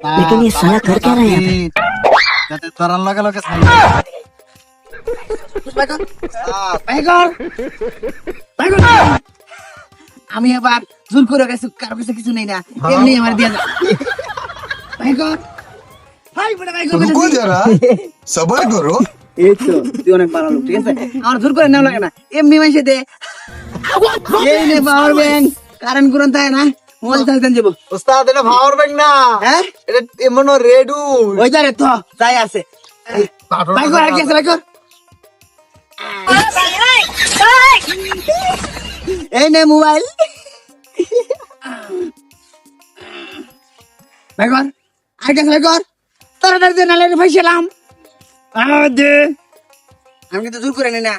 लेकिन ये साला कर क्या रहा है यहाँ पे? যাতে তোরার লগে লগে ছাই আমি এবার জোর করে গেছি, কারো কাছে কিছু নেই না, এমনি আমার দিয়ে যা। ভাই কর, ভাই বড় ভাই কর, रुको जरा सबर करो। এই তো তুই অনেক ভালো লোক, ঠিক আছে? আমার জোর করে নেওয়া লাগে না, এমনি মাইসে দে। এই নে পাওয়ার ব্যাংক, কারেন্ট কুরন তাই না, মোবাইল চার্জ দেন যাবো। উস্তাদ এটা পাওয়ার ব্যাংক না, হ্যাঁ এটা এমন রেডু ওই জারে তো তাই আছে। ভাই কর, আর কি আছে ভাই কর। এই নে মোবাইল। ভাই কর, আর কি আছে ভাই কর। তাড়াতাড়ি দে, নালে ফাইছিলাম। দে, আমি কিন্তু জোর করে নি না।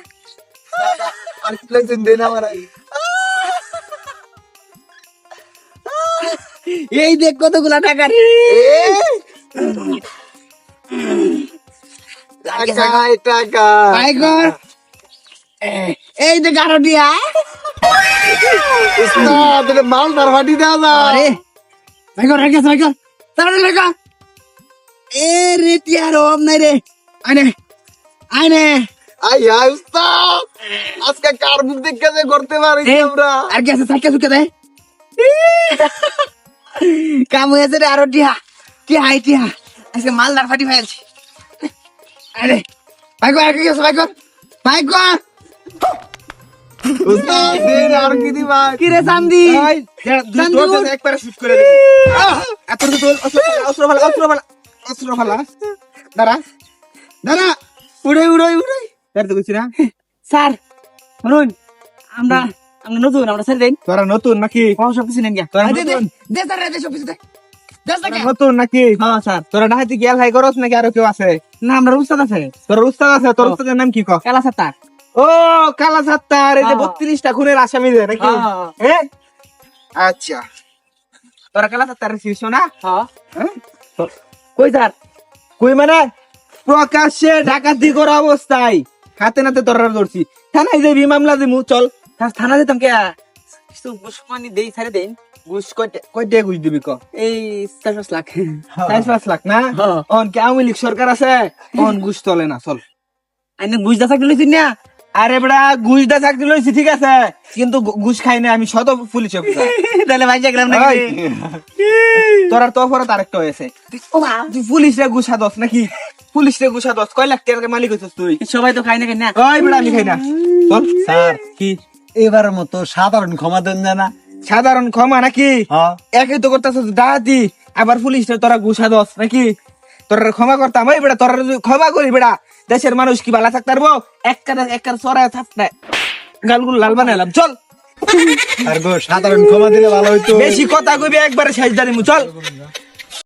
আর প্লেন দেন আমার এই দেখ কতগুলা টাকা রে। টাকা টাকা ভাই কর, এই দেখ আরো দিয়া। উস্তাদ এটা মালদার ফাটি দাও না আরে ভাই কর, আর কি আছে ভাই কর, তাড়াতাড়ি ভাই কর। এ রে টিয়ার অভাব নাই রে, আইনে আইনে। আই হাই উস্তাদ আজকে কার মুখ দেখে যে করতে পারি এ, আমরা আর কি আছে সাইকেল সুকে দে। কাম হয়েছে রে, আরো টিয়া টিয়া হাই টিয়া, আজকে মালদার ফাটি ফেলছি। আরে ভাই কর, আর কি আছে ভাই কর, ভাই কর। উস্তাদ দেন আর কি দিবা কি রে চান্দি, চান্দু। একবারে শুট করে দেব এত তো অস্ত্র ফালা দাঁড়া দাঁড়া উড়ে উড়ে উড়ে তার তো কিছু না স্যার শুনুন, আমরা আমরা নতুন, আমরা ছেড়ে দেন। তোরা নতুন নাকি সব কিছু নেন গিয়া। তোরা দে দে নতুন? দে স্যার, দে সব কিছু দে। দে স্যার, নতুন নাকি হ্যাঁ স্যার। তোরা ডাহাতি গেল হাই করস নাকি আরো কেউ আছে না, আমরা উস্তাদ আছে। তোর উস্তাদ আছে তোর উস্তাদের নাম কি ক কেলা স্যার। ও কালা সাত্তার এই যে হ্যাঁ। 32টা খুনের আসামিদের নাকি হ্যাঁ। হ্যাঁ আচ্ছা তোরা কালা সাত্তার শিশু না হ্যাঁ হ্যাঁ? কই স্যার? কই মানে প্রকাশ্যে ডাকাতি করা অবস্থায় হাতে নাতে তোরা ধরছি থানায় যাবি মামলা দিমু চল স্যার থানা দিতাম কে? কিছু বুসমানি দেই ছেড়ে দেন। ঘুষ কয়টা ঘুষ দিবি ক এই 4-5 লাখ। 4-5 লাখ না হ্যাঁ। অন কি আওয়ামী লীগ সরকার আছে অন ঘুষ চলে না চল আইনে বুঝ দা থাকলে লইছিস না? আরে বেড়া ঘুষ দা চাকরি লইছি ঠিক আছে কিন্তু ঘুষ খাই না আমি শত পুলিশ অফিসার তাহলে ভাই দেখলাম না। ওই, তোর আর তো অপরাধ আরেকটা হয়েছে ও মা, তুই পুলিশে ঘুষা দস নাকি পুলিশে ঘুষা দস কয় লাখ টাকার মালিক হইছিস তুই সবাই তো খাই না, খাই না। ওই বেড়া আমি খাই না চল স্যার কি এবার মতো সাধারণ ক্ষমা দেন না। সাধারণ ক্ষমা নাকি হ্যাঁ একই তো করতেছিস ডাহাতি আবার পুলিশে তোরা ঘুষা দস নাকি তোরা ক্ষমা করতাম ওই বেড়া তোরা যদি ক্ষমা করি বেড়া দেশের মানুষ কি ভালো থাকতে পারবো একটা সরাই থাকতে গালগুলো লাল বানাইলাম চল আর গো সাধারণ ক্ষমা দিলে ভালো হইতো। বেশি কথা কইবি একবারে শেষ দাঁড়িয়ে চল